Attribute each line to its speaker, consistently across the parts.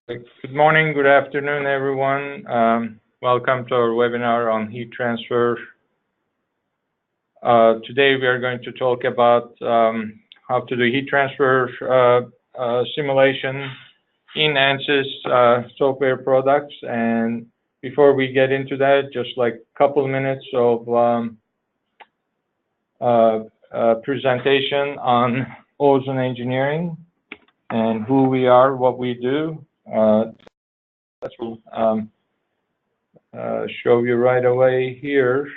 Speaker 1: Good morning, good afternoon, everyone. Welcome to our webinar on heat transfer. Today we are going to talk about how to do heat transfer simulation in ANSYS software products. And before we get into that, just like a couple minutes of presentation on Ozen Engineering and who we are, what we do. That will show you right away here.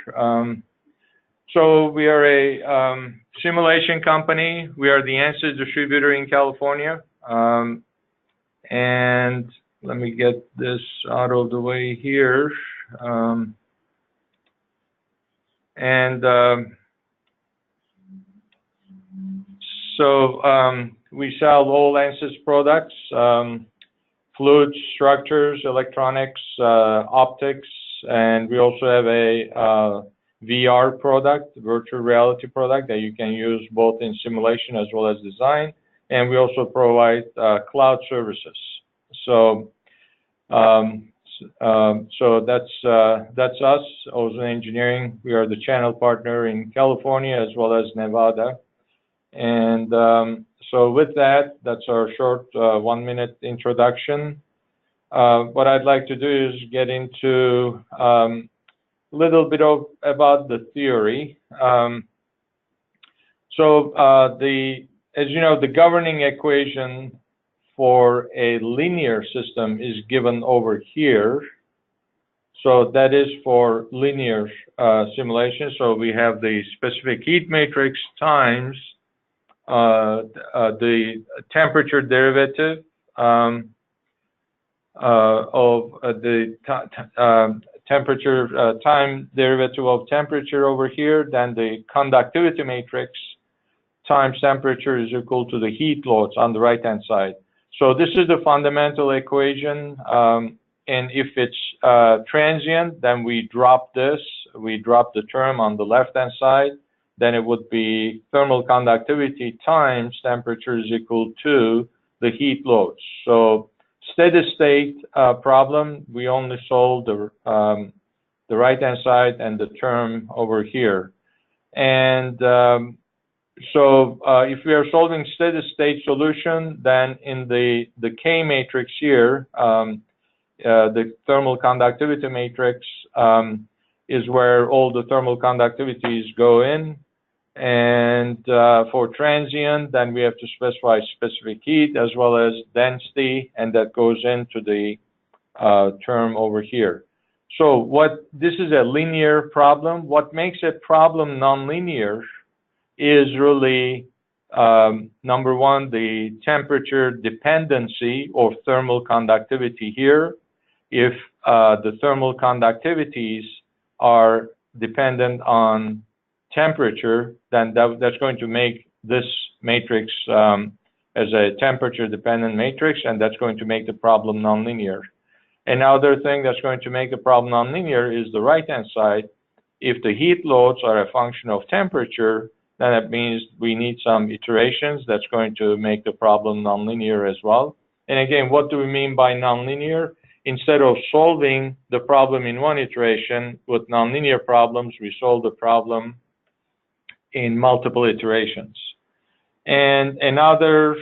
Speaker 1: So we are a simulation company. We are the ANSYS distributor in California. And let me get this out of the way here. So we sell all ANSYS products. Fluid structures, electronics, optics, and we also have a VR product, virtual reality product that you can use both in simulation as well as design. And we also provide cloud services. So, that's us, Ozen Engineering. We are the channel partner in California as well as Nevada. And so with that, that's our short 1-minute introduction. What I'd like to do is get into a little bit about the theory. As you know, the governing equation for a linear system is given over here. So that is for linear simulation. So we have the specific heat matrix times the temperature derivative of the temperature time derivative of temperature over here, then the conductivity matrix times temperature is equal to the heat loads on the right hand side. So this is the fundamental equation, and if it's transient, then we drop this, we drop the term on the left hand side. Then it would be thermal conductivity times temperature is equal to the heat loads. So steady state problem, we only solve the right-hand side and the term over here. And if we are solving steady state solution, then in the K matrix here, the thermal conductivity matrix is where all the thermal conductivities go in. And for transient, then we have to specify specific heat as well as density, and that goes into the term over here. So this is a linear problem. What makes a problem nonlinear is really, number one, the temperature dependency or thermal conductivity here. If the thermal conductivities are dependent on temperature, then that's going to make this matrix as a temperature dependent matrix, and that's going to make the problem nonlinear. Another thing that's going to make the problem nonlinear is the right hand side. If the heat loads are a function of temperature, then that means we need some iterations that's going to make the problem nonlinear as well. And again, what do we mean by nonlinear? Instead of solving the problem in one iteration with nonlinear problems, we solve the problem in multiple iterations. And another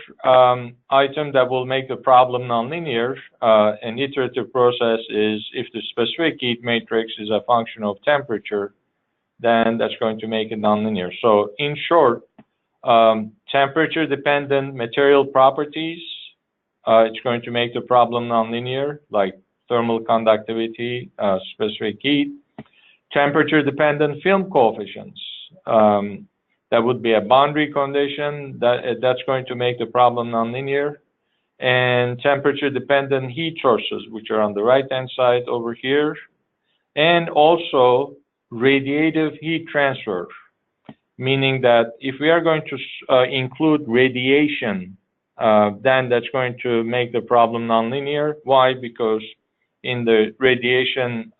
Speaker 1: item that will make the problem nonlinear, an iterative process, is if the specific heat matrix is a function of temperature, then that's going to make it nonlinear. So in short, temperature dependent material properties, it's going to make the problem nonlinear, like thermal conductivity, specific heat. Temperature dependent film coefficients, that would be a boundary condition that's going to make the problem nonlinear. And temperature dependent heat sources, which are on the right hand side over here. And also radiative heat transfer, meaning that if we are going to include radiation, then that's going to make the problem nonlinear. Why? Because in the radiation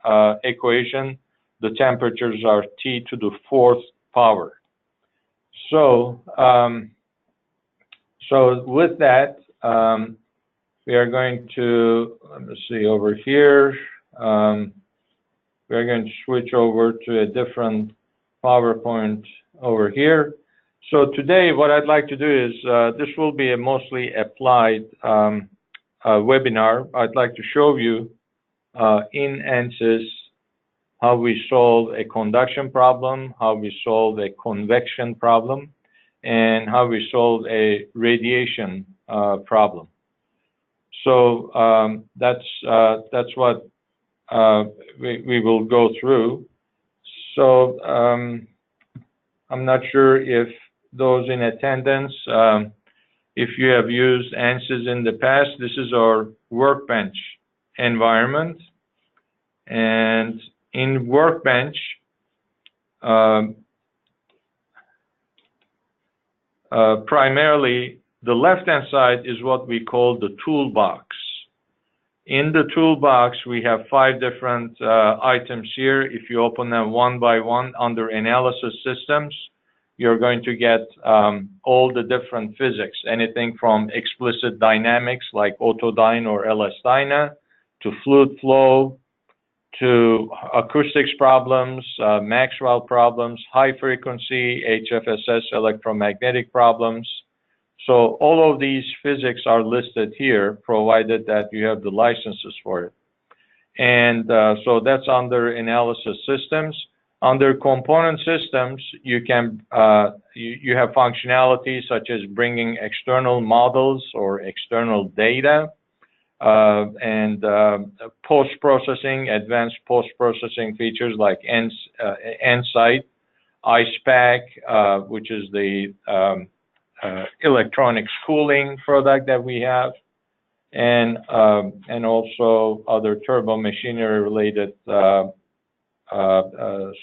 Speaker 1: equation, the temperatures are T to the 4th power. So with that, we are going to, let me see over here, we're going to switch over to a different PowerPoint over here. So today what I'd like to do is, this will be a mostly applied webinar. I'd like to show you in ANSYS how we solve a conduction problem, how we solve a convection problem, and how we solve a radiation problem. So that's what we will go through. So I'm not sure if those in attendance, if you have used ANSYS in the past, this is our Workbench environment. And in Workbench, primarily the left-hand side is what we call the toolbox. In the toolbox, we have 5 different items here. If you open them one by one under Analysis Systems, you're going to get all the different physics, anything from explicit dynamics like AutoDyne or LSDYNA, to fluid flow, to acoustics problems, Maxwell problems, high frequency, HFSS electromagnetic problems. So all of these physics are listed here, provided that you have the licenses for it. And so that's under Analysis Systems. Under Component Systems, you can you have functionality such as bringing external models or external data, and post-processing, advanced post-processing features like ANSYS, ISPAC, which is the electronics cooling product that we have, and also other turbo machinery related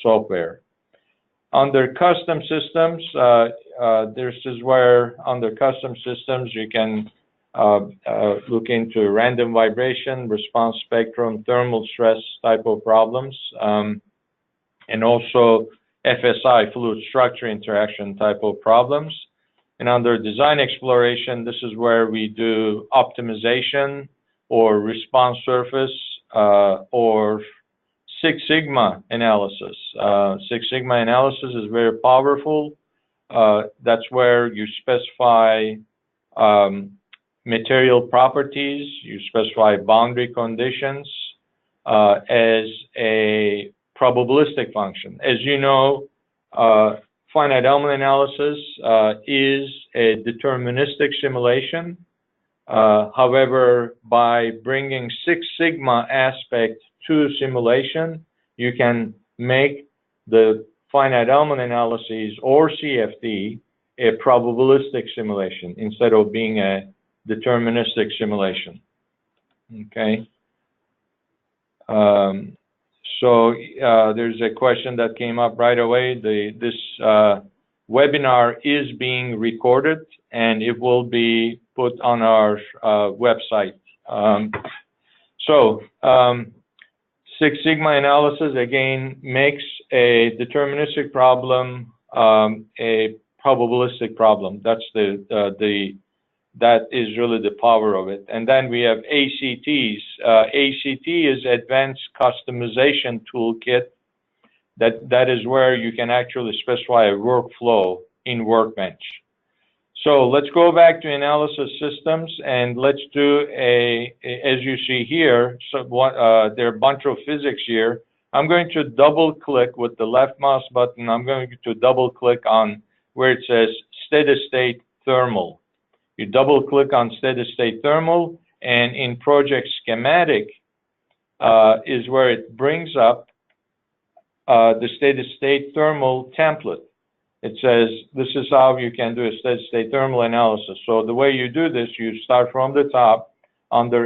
Speaker 1: software. Under custom systems, this is where under custom systems you can look into random vibration, response spectrum, thermal stress type of problems, and also FSI, fluid structure interaction type of problems. And under design exploration, this is where we do optimization or response surface or Six Sigma analysis. Six Sigma analysis is very powerful. That's where you specify material properties, you specify boundary conditions as a probabilistic function. As you know, finite element analysis is a deterministic simulation. However, by bringing Six Sigma aspect to simulation, you can make the finite element analyses or CFD a probabilistic simulation instead of being a deterministic simulation. Okay. So there's a question that came up right away. This webinar is being recorded and it will be put on our website. Six Sigma analysis again makes a deterministic problem a probabilistic problem. That's that is really the power of it. And then we have ACTs. ACT is Advanced Customization Toolkit. That is where you can actually specify a workflow in Workbench. So let's go back to Analysis Systems and let's do as you see here, so there are a bunch of physics here. I'm going to double click with the left mouse button. I'm going to double click on where it says steady state thermal. You double click on steady state thermal, and in project schematic is where it brings up the steady state thermal template. It says this is how you can do a steady state thermal analysis. So the way you do this, you start from the top. Under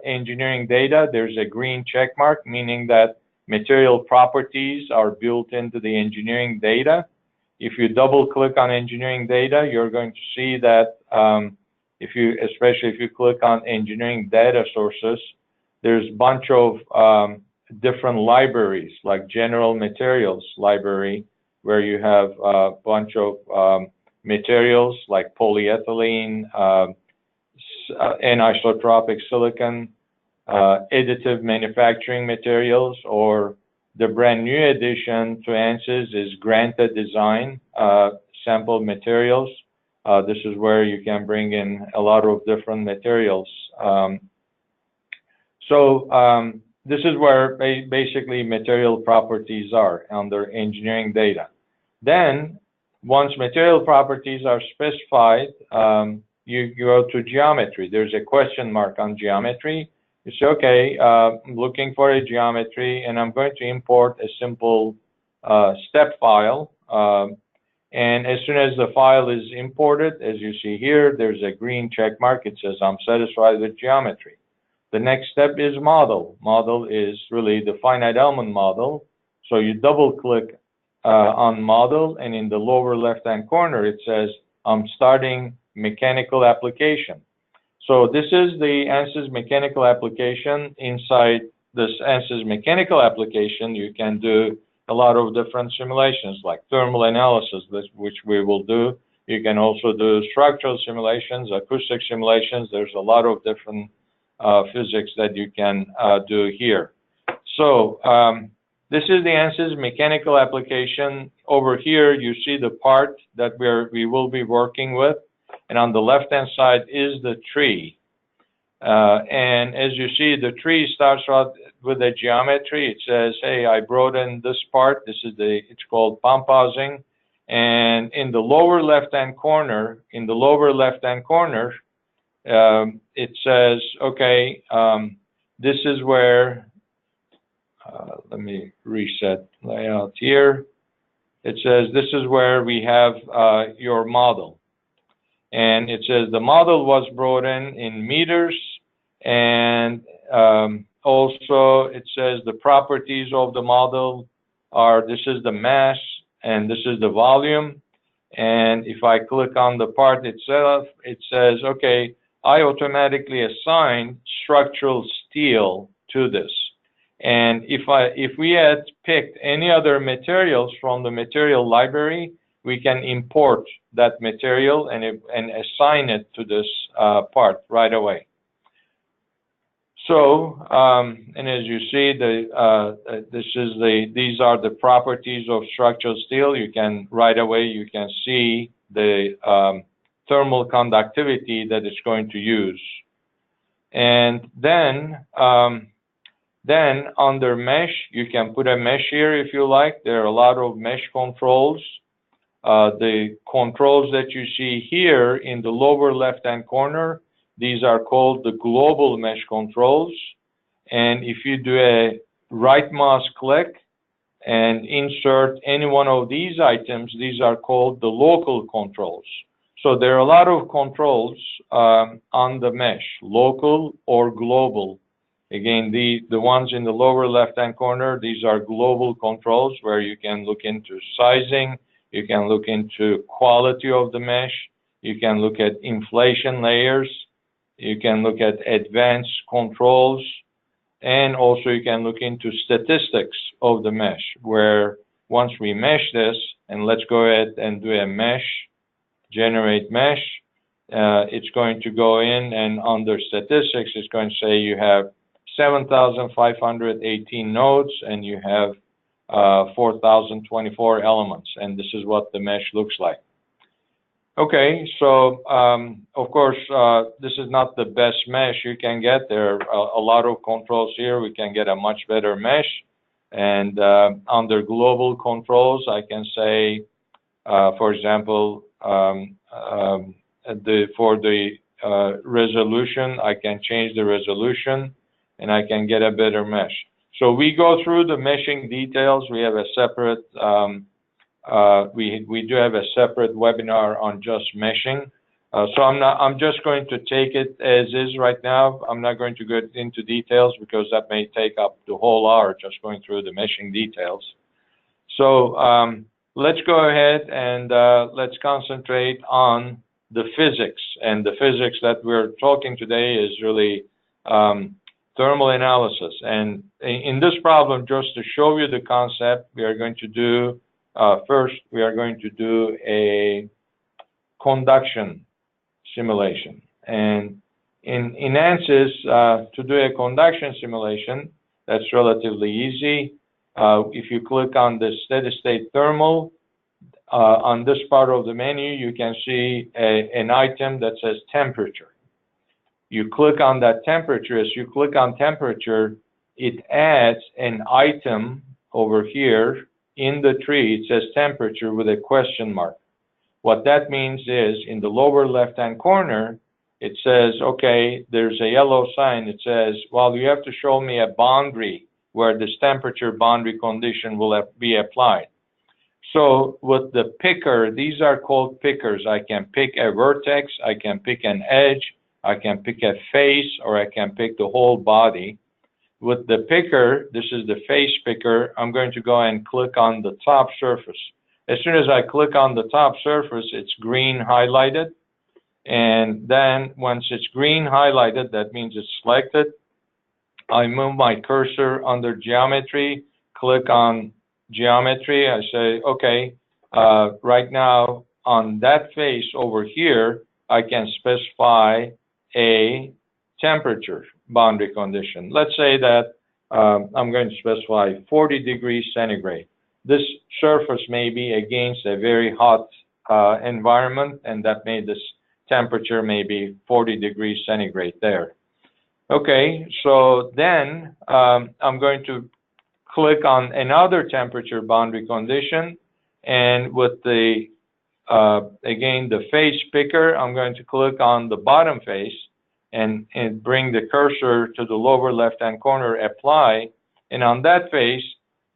Speaker 1: engineering data, there's a green check mark, meaning that material properties are built into the engineering data. If you double click on engineering data, you're going to see that especially if you click on engineering data sources, there's a bunch of different libraries like general materials library, where you have a bunch of materials like polyethylene, anisotropic silicon, additive manufacturing materials, or the brand new addition to ANSYS is granted design, sample materials. This is where you can bring in a lot of different materials. This is where basically material properties are under engineering data. Then, once material properties are specified, you go to geometry. There's a question mark on geometry. You say, okay, I'm looking for a geometry, and I'm going to import a simple step file. And as soon as the file is imported, as you see here, there's a green check mark. It says, I'm satisfied with geometry. The next step is model. Model is really the finite element model. So you double click on model, and in the lower left-hand corner, it says, I'm starting mechanical application. So this is the ANSYS mechanical application. Inside this ANSYS mechanical application, you can do a lot of different simulations like thermal analysis, which we will do. You can also do structural simulations, acoustic simulations. There's a lot of different physics that you can do here. So this is the ANSYS mechanical application. Over here, you see the part that we will be working with. And on the left-hand side is the tree. And as you see, the tree starts out with a geometry. It says, hey, I brought in this part. This is it's called pump housing. And in the lower left-hand corner, it says, okay, this is where, let me reset layout here. It says, this is where we have your model. And it says the model was brought in meters, and also it says the properties of the model are, this is the mass and this is the volume. And if I click on the part itself, it says, okay, I automatically assign structural steel to this. And if we had picked any other materials from the material library, we can import that material and assign it to this part right away. So, and as you see, these are the properties of structural steel. You can right away you can see the thermal conductivity that it's going to use, and then under mesh you can put a mesh here if you like. There are a lot of mesh controls. The controls that you see here in the lower left-hand corner, these are called the global mesh controls. And if you do a right mouse click and insert any one of these items, these are called the local controls. So there are a lot of controls on the mesh, local or global. Again, the ones in the lower left-hand corner, these are global controls where you can look into sizing, you can look into quality of the mesh, you can look at inflation layers, you can look at advanced controls, and also you can look into statistics of the mesh, where once we mesh this, and let's go ahead and do a mesh, generate mesh, it's going to go in and under statistics, it's going to say you have 7,518 nodes and you have 4,024 elements, and this is what the mesh looks like. Okay, so of course, this is not the best mesh you can get. There are a lot of controls here. We can get a much better mesh. And under global controls, I can say, for example, for the resolution, I can change the resolution and I can get a better mesh. So we go through the meshing details. We have a separate we do have a separate webinar on just meshing. So I'm just going to take it as is right now. I'm not going to go into details because that may take up the whole hour just going through the meshing details. So let's go ahead and let's concentrate on the physics. And the physics that we're talking today is really thermal analysis. And in this problem, just to show you the concept, we are going to do first, we are going to do a conduction simulation. And In ANSYS, to do a conduction simulation, that's relatively easy. If you click on the steady state thermal, on this part of the menu, you can see an item that says temperature. You click on that temperature. As you click on temperature, it adds an item over here in the tree. It says temperature with a question mark. What that means is in the lower left-hand corner, it says, okay, there's a yellow sign. It says, well, you have to show me a boundary where this temperature boundary condition will be applied. So with the picker, these are called pickers. I can pick a vertex, I can pick an edge, I can pick a face, or I can pick the whole body. With the picker, this is the face picker, I'm going to go and click on the top surface. As soon as I click on the top surface, it's green highlighted. And then once it's green highlighted, that means it's selected. I move my cursor under geometry, click on geometry. I say, okay, right now on that face over here, I can specify a temperature boundary condition. Let's say that I'm going to specify 40 degrees centigrade. This surface may be against a very hot environment, and that made this temperature may be 40 degrees centigrade there. Okay, so then I'm going to click on another temperature boundary condition, and with the again the face picker, I'm going to click on the bottom face and bring the cursor to the lower left-hand corner, apply, and on that face,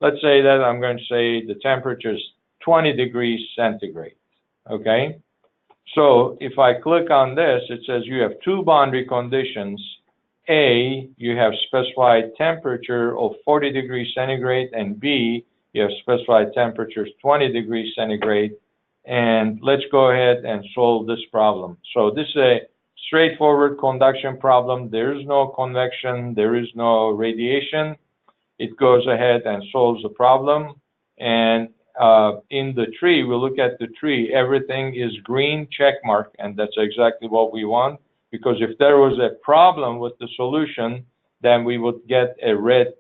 Speaker 1: let's say that I'm going to say the temperature is 20 degrees centigrade. Okay, so if I click on this, it says you have two boundary conditions. A, you have specified temperature of 40 degrees centigrade, and B, you have specified temperature 20 degrees centigrade. And let's go ahead and solve this problem. So this is a straightforward conduction problem. There is no convection, there is no radiation. It goes ahead and solves the problem. And in the tree, we look at the tree, everything is green check mark, and that's exactly what we want. Because if there was a problem with the solution, then we would get a red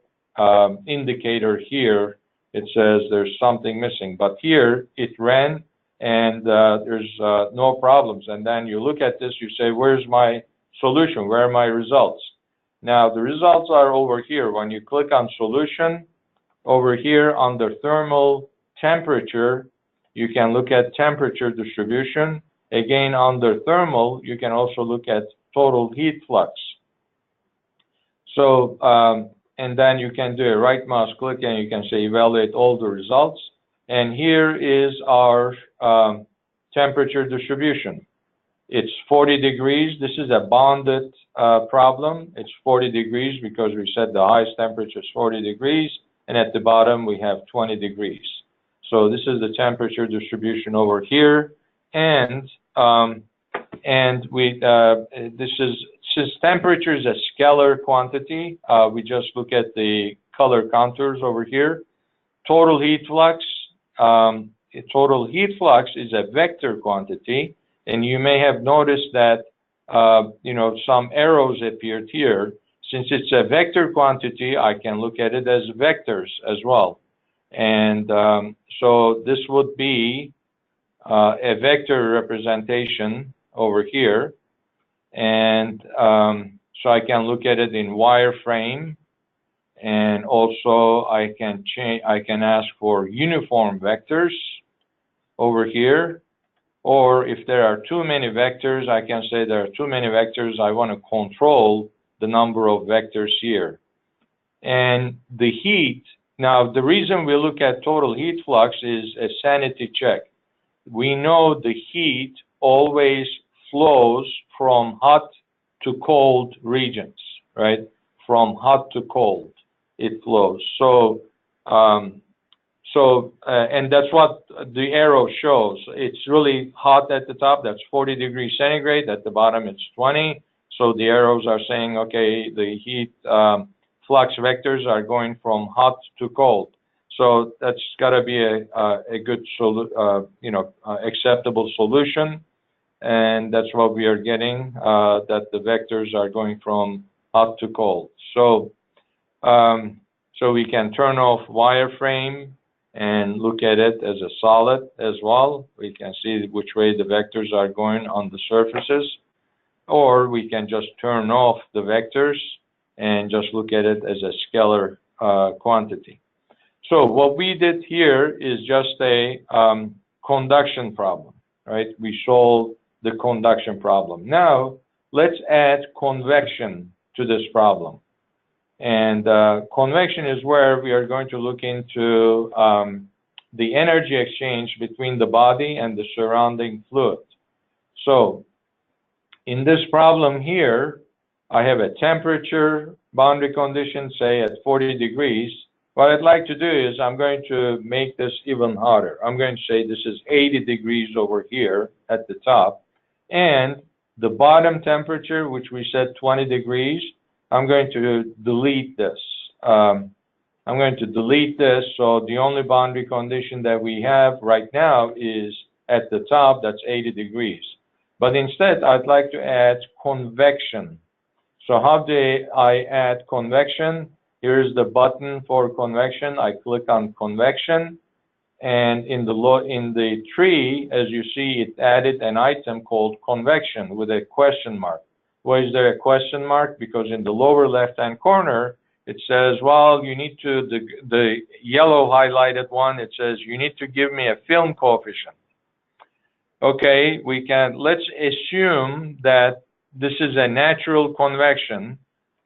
Speaker 1: indicator here. It says there's something missing. But here, it ran, and there's no problems. And then you look at this, you say, where's my solution? Where are my results? Now, the results are over here. When you click on solution, over here under thermal temperature, you can look at temperature distribution. Again, under thermal, you can also look at total heat flux. So, and then you can do a right mouse click and you can say evaluate all the results. And here is our temperature distribution. It's 40 degrees. This is a bounded problem. It's 40 degrees because we said the highest temperature is 40 degrees. And at the bottom, we have 20 degrees. So this is the temperature distribution over here. And since temperature is a scalar quantity, we just look at the color contours over here. Total heat flux is a vector quantity, and you may have noticed that some arrows appeared here. Since it's a vector quantity, I can look at it as vectors as well. And so this would be a vector representation over here, and so I can look at it in wireframe, and also I can ask for uniform vectors over here, or if there are too many vectors, I can say there are too many vectors. I want to control the number of vectors here. And the heat, now the reason we look at total heat flux is a sanity check. We know the heat always flows from hot to cold regions, right? From hot to cold, it flows. So, and that's what the arrow shows. It's really hot at the top, that's 40 degrees centigrade. At the bottom, it's 20. So the arrows are saying, okay, the heat flux vectors are going from hot to cold. So that's got to be a good, acceptable solution. and that's what we are getting, that the vectors are going from hot to cold. So, so we can turn off wireframe and look at it as a solid as well. We can see which way the vectors are going on the surfaces, or we can just turn off the vectors and just look at it as a scalar quantity. So what we did here is just a conduction problem, right? We solved the conduction problem. Now, let's add convection to this problem. And convection is where we are going to look into the energy exchange between the body and the surrounding fluid. So in this problem here, I have a temperature boundary condition, say at 40 degrees. What I'd like to do is I'm going to make this even hotter. I'm going to say this is 80 degrees over here at the top. And the bottom temperature, which we said 20 degrees, I'm going to delete this. I'm going to delete this, so the only boundary condition that we have right now is at the top, that's 80 degrees. But instead, I'd like to add convection. So how do I add convection? Here's the button for convection. I click on convection, and in the tree, as you see, it added an item called convection with a question mark. Why is there a question mark? Because in the lower left-hand corner, it says, well, you need to, the yellow highlighted one, it says, you need to give me a film coefficient. Okay, let's assume that this is a natural convection.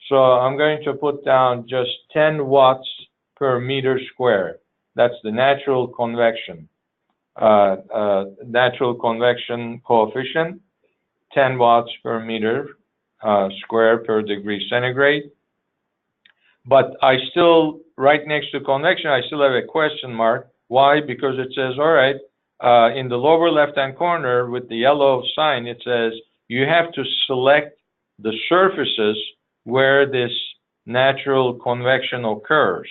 Speaker 1: So I'm going to put down just 10 watts per meter square. That's the natural convection. Natural convection coefficient, 10 watts per meter square per degree centigrade. But I still, right next to convection, I still have a question mark. Why? Because it says, all right, in the lower left-hand corner with the yellow sign, it says you have to select the surfaces where this natural convection occurs.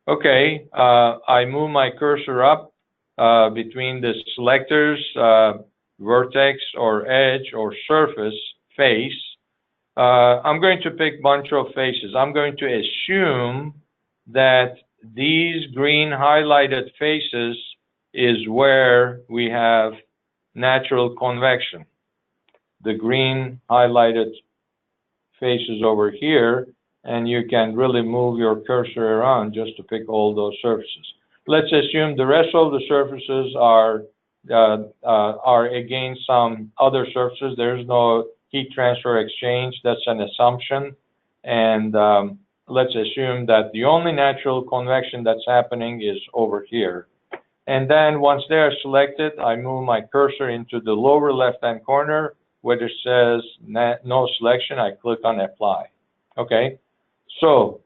Speaker 1: Okay, I move my cursor up between the selectors, vertex or edge or surface face. I'm going to pick a bunch of faces. I'm going to assume that these green highlighted faces is where we have natural convection. The green highlighted faces over here, and you can really move your cursor around just to pick all those surfaces. Let's assume the rest of the surfaces are against some other surfaces. There's no heat transfer exchange. That's an assumption. And let's assume that the only natural convection that's happening is over here. And then once they're selected, I move my cursor into the lower left-hand corner where it says no selection. I click on apply. Okay. So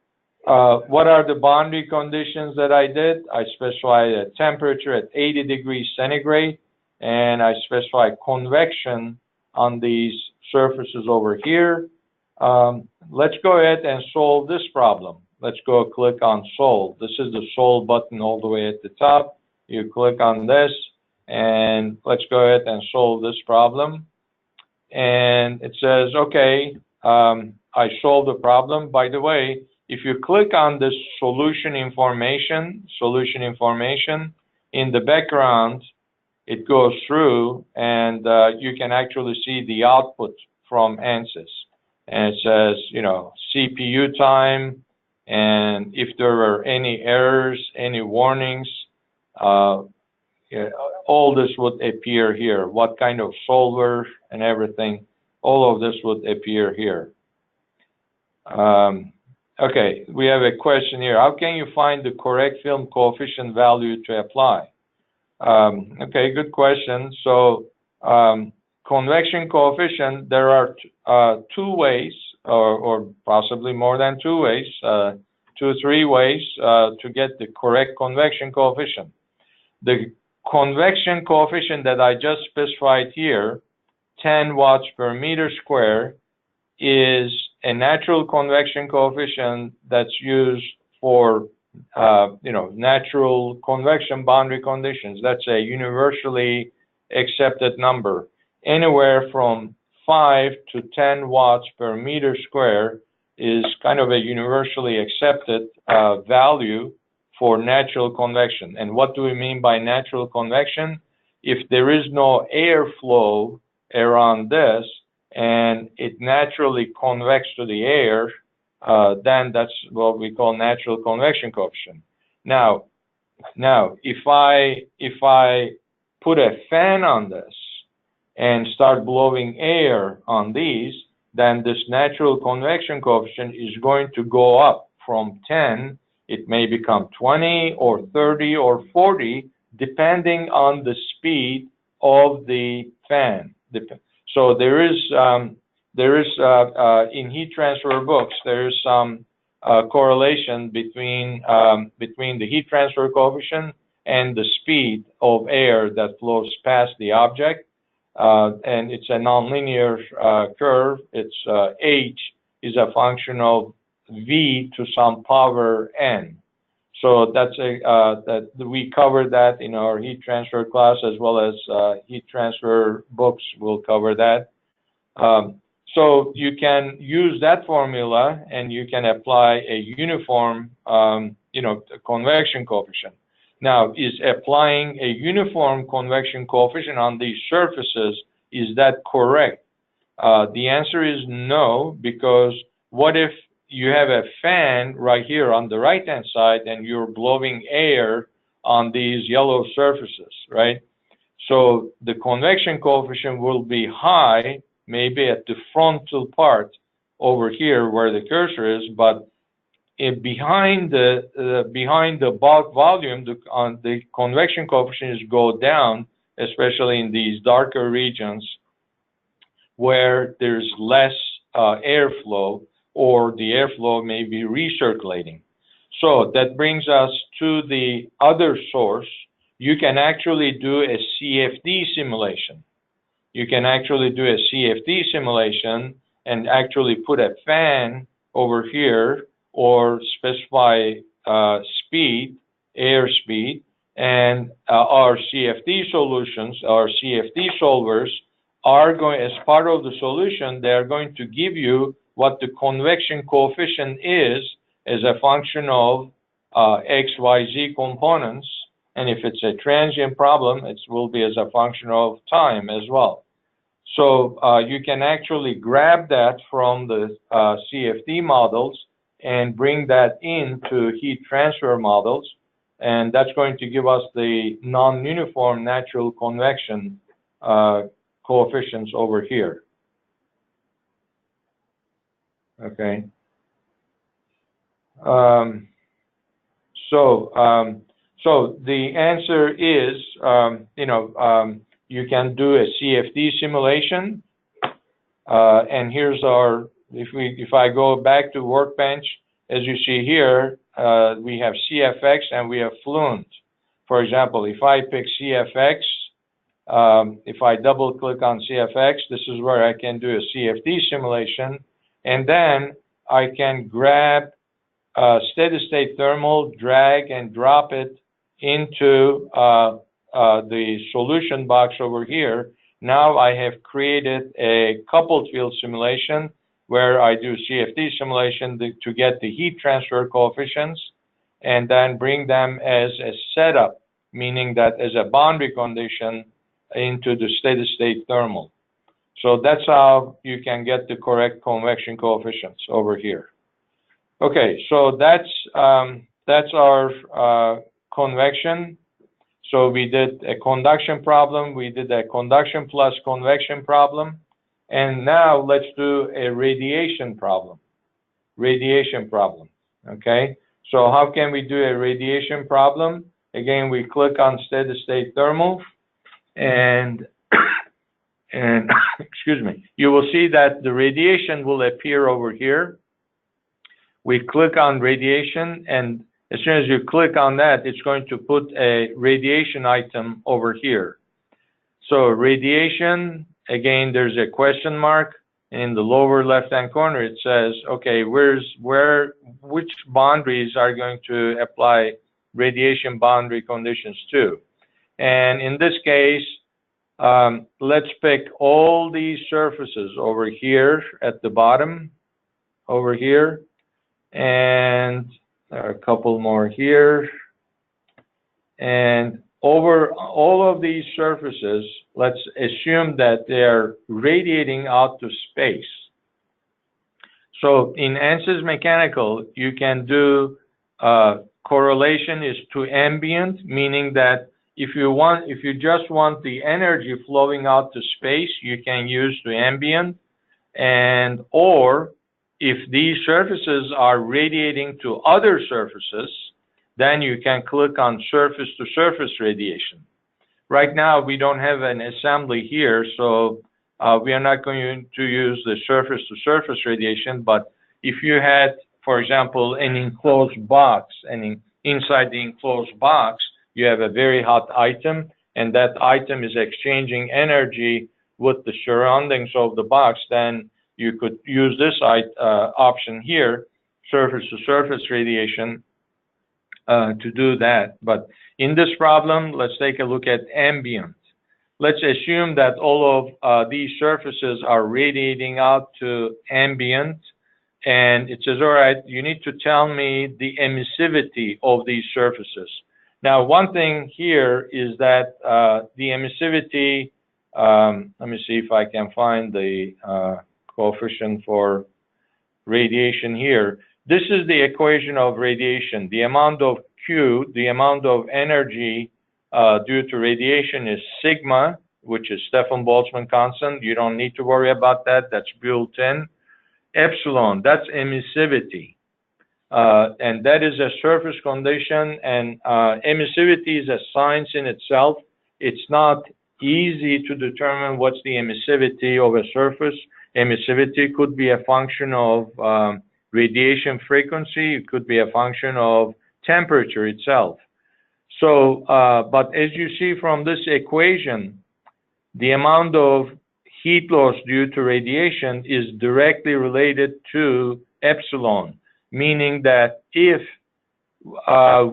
Speaker 1: what are the boundary conditions that I did? I specified a temperature at 80 degrees centigrade, and I specified convection on these surfaces over here. Let's go ahead and solve this problem. Let's go click on solve. This is the solve button all the way at the top. You click on this, and let's go ahead and solve this problem. And it says, okay, I solved the problem. By the way, if you click on this solution information, in the background, it goes through, and you can actually see the output from ANSYS. And it says, you know, CPU time, and if there were any errors, any warnings, all this would appear here. What kind of solver and everything, all of this would appear here. Okay, we have a question here. How can you find the correct film coefficient value to apply? Okay, good question. So convection coefficient, there are two ways, or possibly more than two ways, 2-3 ways to get the correct convection coefficient. The convection coefficient that I just specified here, 10 watts per meter square, is a natural convection coefficient that's used for natural convection boundary conditions. That's a universally accepted number. anywhere from 5 to 10 watts per meter square is kind of a universally accepted value for natural convection. And what do we mean by natural convection? If there is no airflow around this and it naturally convects to the air, then that's what we call natural convection coefficient. Now, if I put a fan on this and start blowing air on these, then this natural convection coefficient is going to go up from 10. It may become 20 or 30 or 40, depending on the speed of the fan. So there is in heat transfer books, there is some correlation between the heat transfer coefficient and the speed of air that flows past the object. And it's a nonlinear curve. It's H is a function of V to some power N. So that's that we covered that in our heat transfer class, as well as heat transfer books will cover that. So you can use that formula and you can apply a uniform, convection coefficient. Now, is applying a uniform convection coefficient on these surfaces, is that correct? The answer is no, because what if you have a fan right here on the right-hand side and you're blowing air on these yellow surfaces, right? So the convection coefficient will be high, maybe at the frontal part over here where the cursor is, but behind the bulk volume, the convection coefficients go down, especially in these darker regions where there's less airflow, or the airflow may be recirculating. So that brings us to the other source. You can actually do a CFD simulation. You can actually do a CFD simulation and actually put a fan over here or specify speed, air speed, and our CFD solutions, our CFD solvers are going, as part of the solution, they are going to give you what the convection coefficient is as a function of X, Y, Z components. And if it's a transient problem, it will be as a function of time as well. So you can actually grab that from the CFD models and bring that into heat transfer models. And that's going to give us the non-uniform natural convection coefficients over here. Okay. So the answer is, you can do a CFD simulation, and here's our. If I go back to Workbench, as you see here, we have CFX and we have FLUENT. For example, if I pick CFX, if I double click on CFX, this is where I can do a CFD simulation, and then I can grab steady state thermal, drag and drop it into the solution box over here. Now I have created a coupled field simulation where I do CFD simulation to get the heat transfer coefficients and then bring them as a setup, meaning that as a boundary condition into the steady state thermal. So that's how you can get the correct convection coefficients over here. Okay, so that's our convection. So we did a conduction problem, we did a conduction plus convection problem, and now let's do a radiation problem. Okay? So how can we do a radiation problem? Again, we click on steady state thermal, and excuse me, you will see that the radiation will appear over here. We click on radiation, and as soon as you click on that, it's going to put a radiation item over here. So radiation, again, there's a question mark. In the lower left-hand corner, it says, okay, which boundaries are going to apply radiation boundary conditions to? And in this case, let's pick all these surfaces over here at the bottom, over here, and there are a couple more here. And over all of these surfaces, let's assume that they're radiating out to space. So in ANSYS mechanical, you can do correlation is to ambient, meaning that if you just want the energy flowing out to space, you can use to ambient, and or if these surfaces are radiating to other surfaces, then you can click on surface-to-surface radiation. Right now, we don't have an assembly here, so we are not going to use the surface-to-surface radiation, but if you had, for example, an enclosed box, and inside the enclosed box, you have a very hot item, and that item is exchanging energy with the surroundings of the box, then you could use this option here, surface-to-surface radiation, to do that. But in this problem, let's take a look at ambient. Let's assume that all of these surfaces are radiating out to ambient, and it says, all right, you need to tell me the emissivity of these surfaces. Now, one thing here is that the emissivity, let me see if I can find the coefficient for radiation here. This is the equation of radiation. The amount of Q, the amount of energy due to radiation is sigma, which is Stefan Boltzmann constant. You don't need to worry about that. That's built in. Epsilon, that's emissivity. And that is a surface condition, and emissivity is a science in itself. It's not easy to determine what's the emissivity of a surface. Emissivity could be a function of radiation frequency. It could be a function of temperature itself. So, but as you see from this equation, the amount of heat loss due to radiation is directly related to epsilon, meaning that if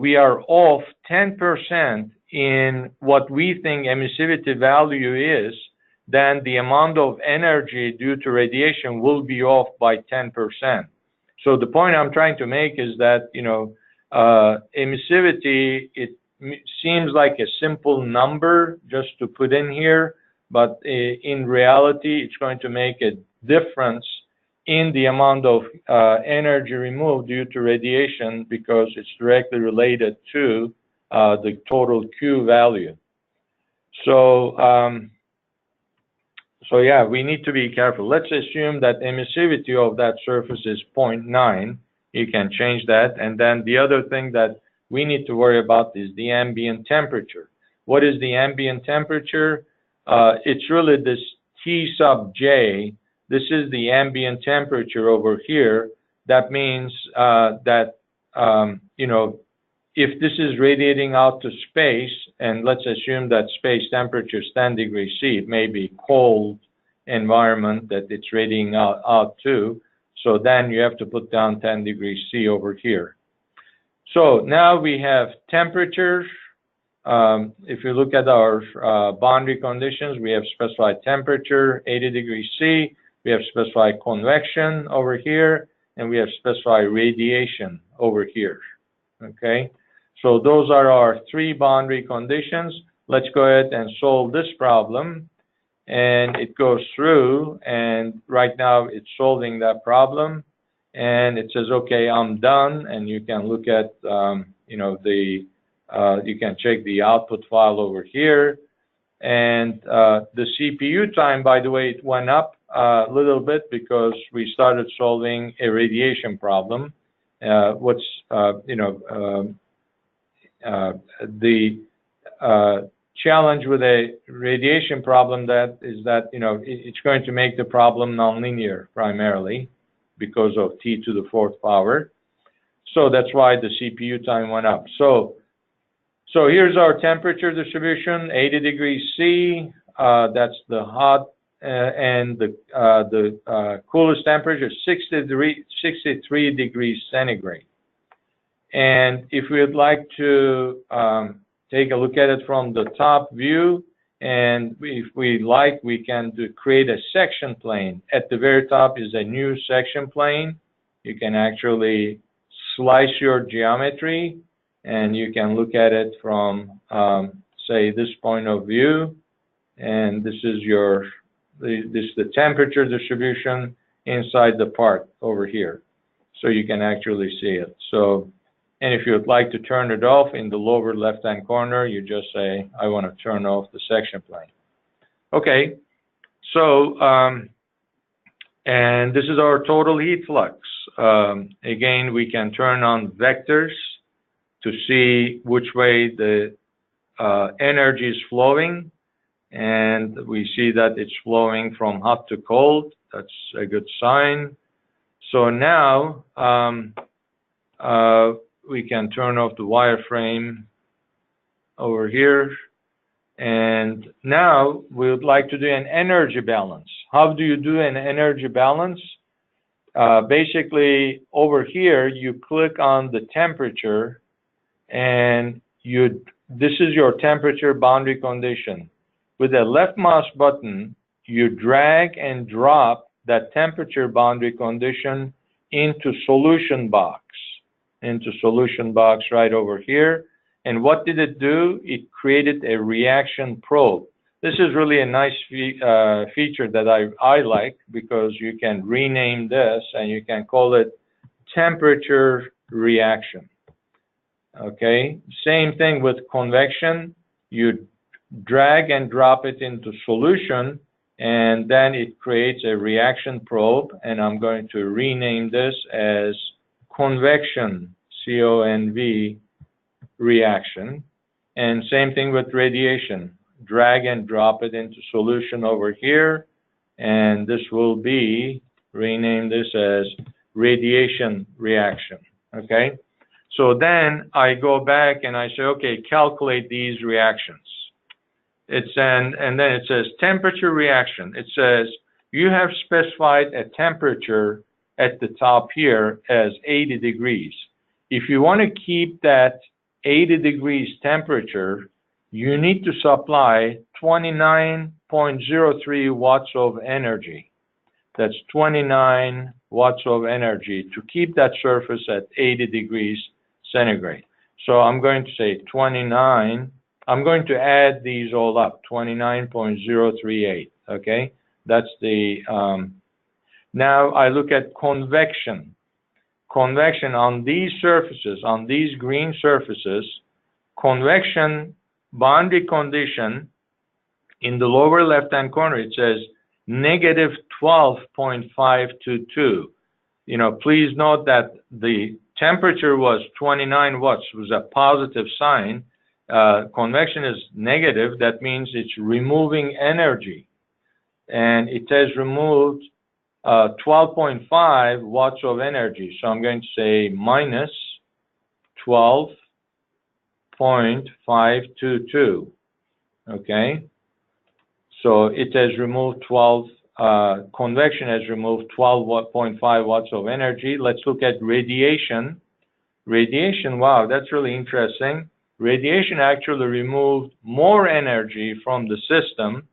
Speaker 1: we are off 10% in what we think emissivity value is, then the amount of energy due to radiation will be off by 10%. So the point I'm trying to make is that, you know, emissivity, it seems like a simple number just to put in here, but in reality, it's going to make a difference in the amount of energy removed due to radiation because it's directly related to the total Q value. So, so yeah, we need to be careful. Let's assume that emissivity of that surface is 0.9. You can change that. And then the other thing that we need to worry about is the ambient temperature. What is the ambient temperature? It's really this T sub J. This is the ambient temperature over here. That means that, you know, if this is radiating out to space, and let's assume that space temperature is 10 degrees C, it may be cold environment that it's radiating out to, so then you have to put down 10 degrees C over here. So now we have temperature. If you look at our boundary conditions, we have specified temperature, 80 degrees C, we have specified convection over here, and we have specified radiation over here, okay? So those are our three boundary conditions. Let's go ahead and solve this problem. And it goes through, and right now it's solving that problem. And it says, okay, I'm done. And you can look at, you know, you can check the output file over here. And the CPU time, by the way, it went up a little bit because we started solving a radiation problem. What's, you know, the challenge with a radiation problem is that, you know, it's going to make the problem nonlinear primarily because of T to the 4th power. So that's why the CPU time went up. So here's our temperature distribution, 80 degrees C, that's the hot, and the coolest temperature is 63 degrees centigrade. And if we would like to take a look at it from the top view, And if we like, we can create a section plane. At the very top is a new section plane. You can actually slice your geometry, and you can look at it from, say, this point of view. And this is the temperature distribution inside the part over here. So you can actually see it. So, and if you'd like to turn it off in the lower left-hand corner, you just say, I want to turn off the section plane. Okay, so, and this is our total heat flux. Again, we can turn on vectors to see which way the energy is flowing. And we see that it's flowing from hot to cold. That's a good sign. So now, we can turn off the wireframe over here. And now we would like to do an energy balance. How do you do an energy balance? Basically, over here, you click on the temperature, and this is your temperature boundary condition. With the left mouse button, you drag and drop that temperature boundary condition into solution box. Right over here. And what did it do? It created a reaction probe. This is really a nice feature that I like, because you can rename this and you can call it temperature reaction. Okay, same thing with convection. You drag and drop it into solution, and then it creates a reaction probe, and I'm going to rename this as convection, C-O-N-V, reaction. And same thing with radiation. Drag and drop it into solution over here, and this will be, rename this as radiation reaction, okay? So then I go back and I say, okay, calculate these reactions. And then it says temperature reaction. It says you have specified a temperature at the top here as 80 degrees. If you want to keep that 80 degrees temperature, you need to supply 29.03 watts of energy. That's 29 watts of energy to keep that surface at 80 degrees centigrade. So I'm going to say 29. I'm going to add these all up, 29.038, okay? That's the, now I look at convection. Convection on these surfaces, on these green surfaces, convection boundary condition in the lower left-hand corner, it says negative 12.522. You know, please note that the temperature was 29 watts, was a positive sign. Convection is negative, that means it's removing energy. And it has removed 12.5 watts of energy. So I'm going to say minus 12.522. Okay? So it has removed convection has removed 12.5 watts of energy. Let's look at radiation. Radiation, wow, that's really interesting. Radiation actually removed more energy from the system,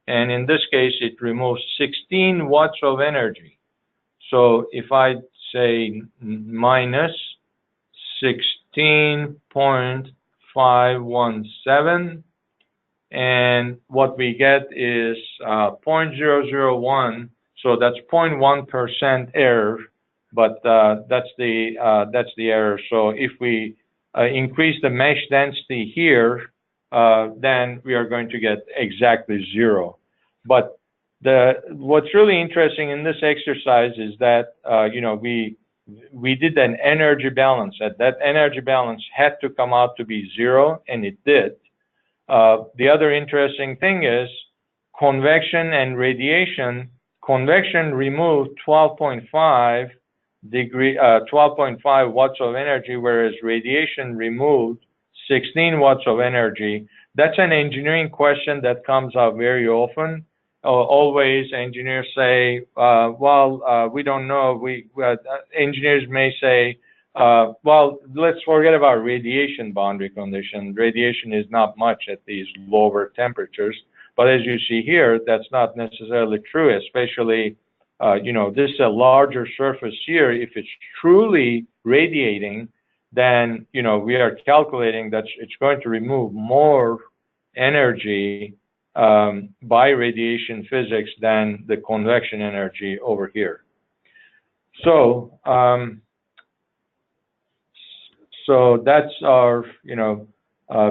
Speaker 1: and in this case, it removes 16 watts of energy. So if I say minus 16.517, and what we get is 0.001, so that's 0.1% error, but that's the error. So if we increase the mesh density here, then we are going to get exactly 0. But what's really interesting in this exercise is that you know, we did an energy balance. That energy balance had to come out to be 0, and it did. The other interesting thing is convection and radiation. Convection removed 12.5 watts of energy, whereas radiation removed 16 watts of energy. That's an engineering question that comes up very often. Always engineers say, well, we don't know. Engineers may say, well, let's forget about radiation boundary condition. Radiation is not much at these lower temperatures. But as you see here, that's not necessarily true, especially, you know, this is a larger surface here. If it's truly radiating, then, you know, we are calculating that it's going to remove more energy by radiation physics than the convection energy over here. So, so that's our, you know,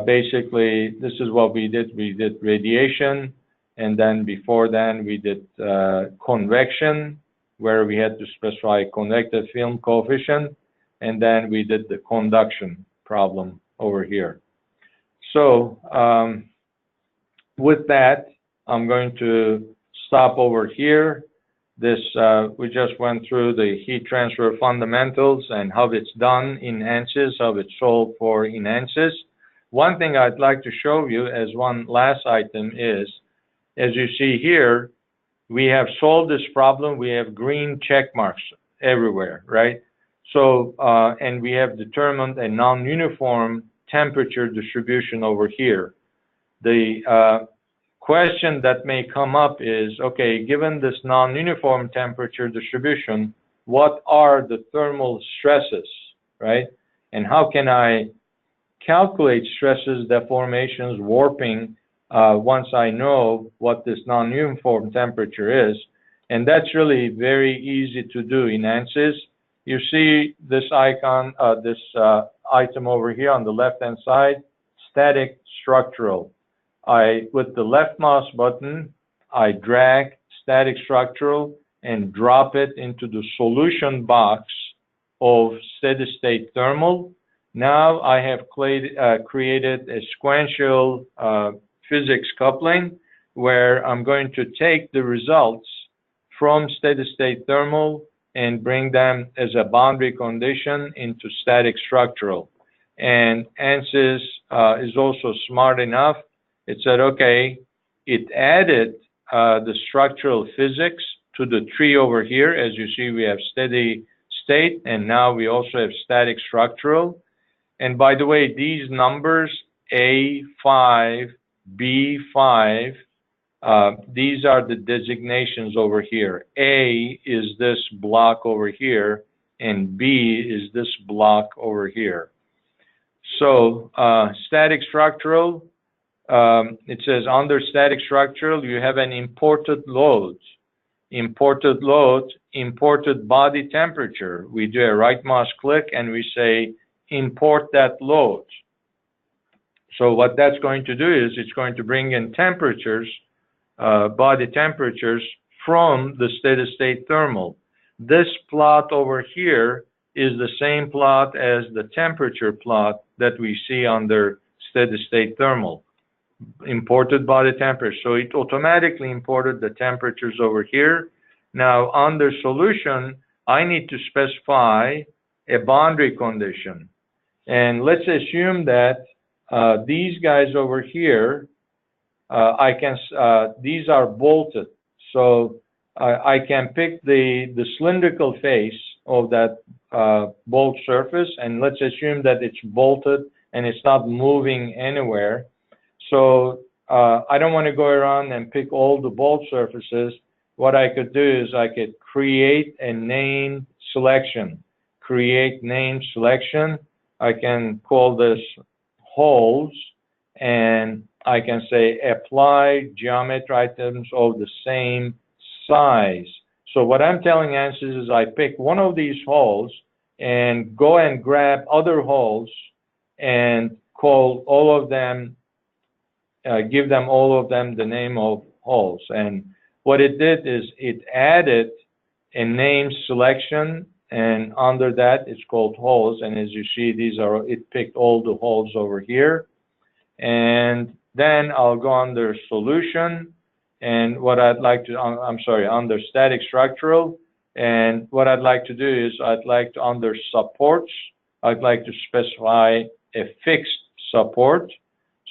Speaker 1: basically, this is what we did. We did radiation, and then before then we did convection, where we had to specify convective film coefficient, and then we did the conduction problem over here. So with that, I'm going to stop over here. This, we just went through the heat transfer fundamentals and how it's done in ANSYS, how it's solved for in ANSYS. One thing I'd like to show you as one last item is, as you see here, we have solved this problem. We have green check marks everywhere, right? So, and we have determined a non-uniform temperature distribution over here. The question that may come up is, okay, given this non-uniform temperature distribution, what are the thermal stresses, right? And how can I calculate stresses, deformations, warping, once I know what this non-uniform temperature is? And that's really very easy to do in ANSYS. You see this icon, this item over here on the left-hand side, static structural. With the left mouse button, I drag static structural and drop it into the solution box of steady-state thermal. Now I have created a sequential physics coupling where I'm going to take the results from steady-state thermal and bring them as a boundary condition into static structural. And ANSYS is also smart enough. It said, okay, it added the structural physics to the tree over here. As you see, we have steady state, and now we also have static structural. And by the way, these numbers, A5, B5, these are the designations over here. A is this block over here, and B is this block over here. So static structural, it says under static structural, you have an imported load. Imported load, imported body temperature. We do a right mouse click and we say import that load. So what that's going to do is it's going to bring in temperatures, body temperatures from the steady state thermal. This plot over here is the same plot as the temperature plot that we see under steady state thermal. Imported body temperature. So it automatically imported the temperatures over here. Now under solution, I need to specify a boundary condition. And let's assume that these guys over here, these are bolted. So I can pick the cylindrical face of that bolt surface, and let's assume that it's bolted and it's not moving anywhere. So I don't want to go around and pick all the bolt surfaces. What I could do is I could create a name selection. Create name selection. I can call this holes, and I can say apply geometry items of the same size. So what I'm telling ANSYS is I pick one of these holes and go and grab other holes and call all of them, give them all of them the name of holes. And what it did is it added a name selection, and under that it's called holes. And as you see, these are, it picked all the holes over here. And then I'll go under solution, and what I'd like to, I'm sorry, under static structural. And what I'd like to do is I'd like to, under supports, I'd like to specify a fixed support.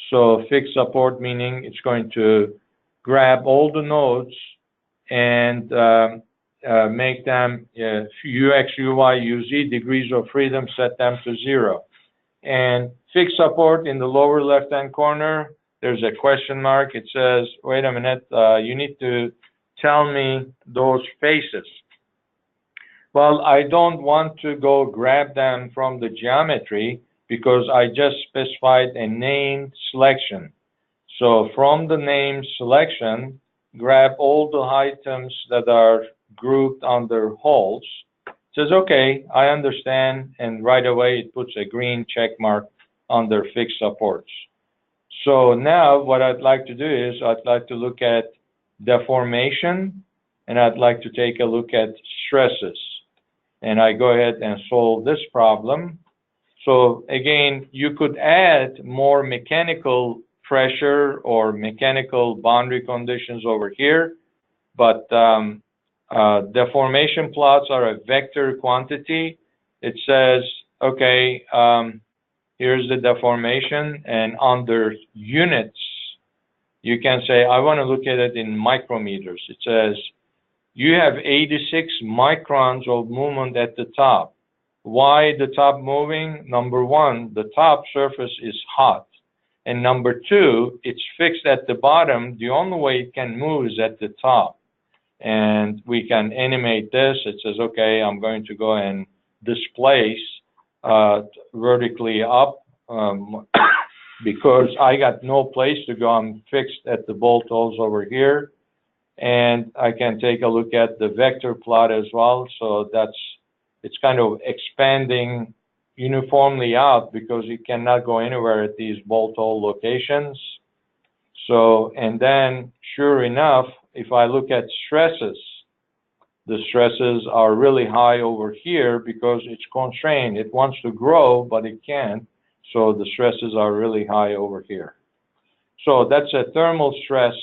Speaker 1: So fixed support meaning it's going to grab all the nodes and make them UX, UI, UZ, degrees of freedom, set them to 0. And fixed support in the lower left-hand corner, there's a question mark. It says, wait a minute, you need to tell me those faces. Well, I don't want to go grab them from the geometry because I just specified a named selection. So from the name selection, grab all the items that are grouped under holes. It says, okay, I understand, and right away it puts a green check mark under fixed supports. So now what I'd like to do is I'd like to look at deformation, and I'd like to take a look at stresses. And I go ahead and solve this problem. So again, you could add more mechanical pressure or mechanical boundary conditions over here, but deformation plots are a vector quantity. It says, okay, here's the deformation, and under units, you can say, I want to look at it in micrometers. It says, you have 86 microns of movement at the top. Why the top moving? Number one, the top surface is hot. And number two, it's fixed at the bottom. The only way it can move is at the top. And we can animate this. It says, okay, I'm going to go and displace vertically up because I got no place to go. I'm fixed at the bolt holes over here. And I can take a look at the vector plot as well. So it's kind of expanding uniformly out because you cannot go anywhere at these bolt hole locations. So, and then sure enough, if I look at stresses, the stresses are really high over here because it's constrained. It wants to grow, but it can't. So the stresses are really high over here. So that's a thermal stress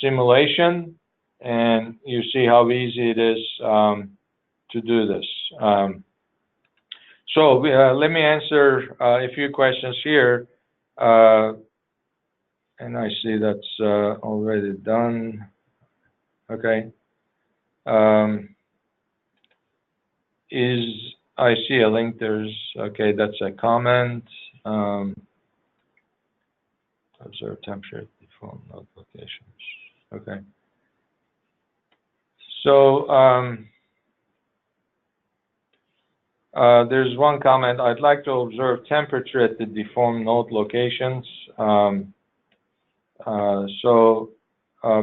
Speaker 1: simulation, and you see how easy it is to do this. So let me answer a few questions here. And I see that's already done. Okay. I see a link, okay, that's a comment. Observe temperature deform node locations. Okay. So there's one comment. I'd like to observe temperature at the deformed node locations.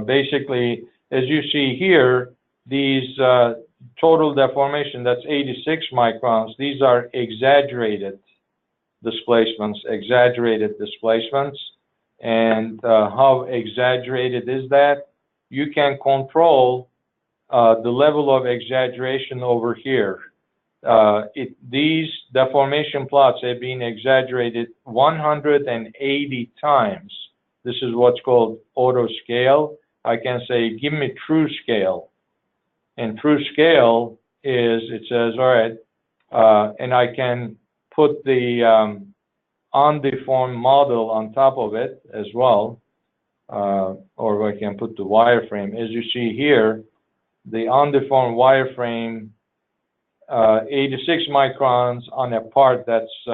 Speaker 1: Basically, as you see here, these total deformation, that's 86 microns. These are exaggerated displacements. And how exaggerated is that? You can control the level of exaggeration over here. These deformation plots have been exaggerated 180 times. This is what's called auto scale. I can say, give me true scale. And true scale is, it says, all right, and I can put the undeformed model on top of it as well, or I can put the wireframe. As you see here, the undeformed wireframe, 86 microns on a part that's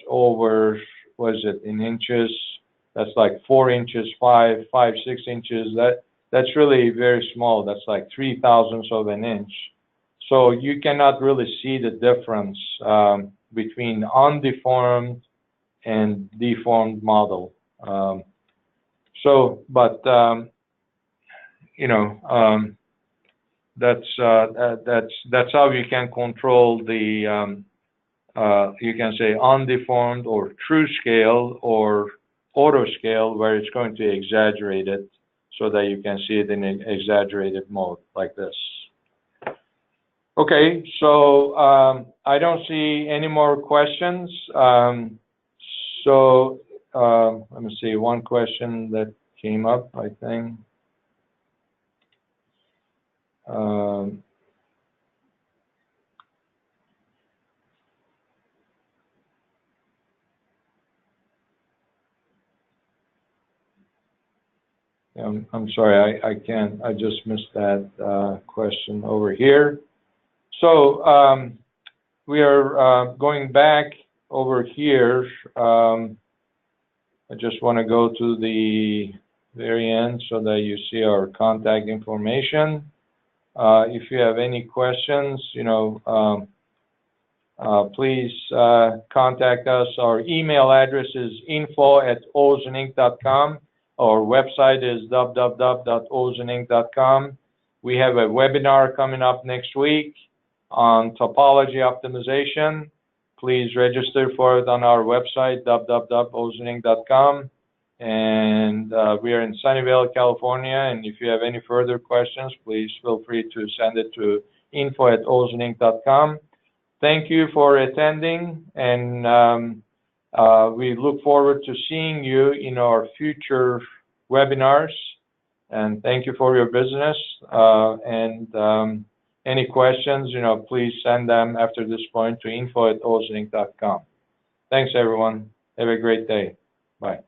Speaker 1: over, what is it, in inches? That's like 4 inches, 5, 6 inches. That's really very small. That's like 3/1000ths of an inch. So you cannot really see the difference between undeformed and deformed model. That's how you can control the you can say undeformed or true scale or auto scale, where it's going to exaggerate it so that you can see it in an exaggerated mode like this. Okay, so I don't see any more questions. Let me see, one question that came up, I think. I'm sorry, I just missed that question over here. So we are going back over here. I just want to go to the very end so that you see our contact information. If you have any questions, please contact us. Our email address is info@ozeninc.com. Our website is www.ozeninc.com. We have a webinar coming up next week on topology optimization. Please register for it on our website, www.ozeninc.com. And we are in Sunnyvale, California. And if you have any further questions, please feel free to send it to info@ozeninc.com. Thank you for attending, and we look forward to seeing you in our future webinars. And thank you for your business. Any questions, please send them after this point to info@ozeninc.com. Thanks, everyone. Have a great day. Bye.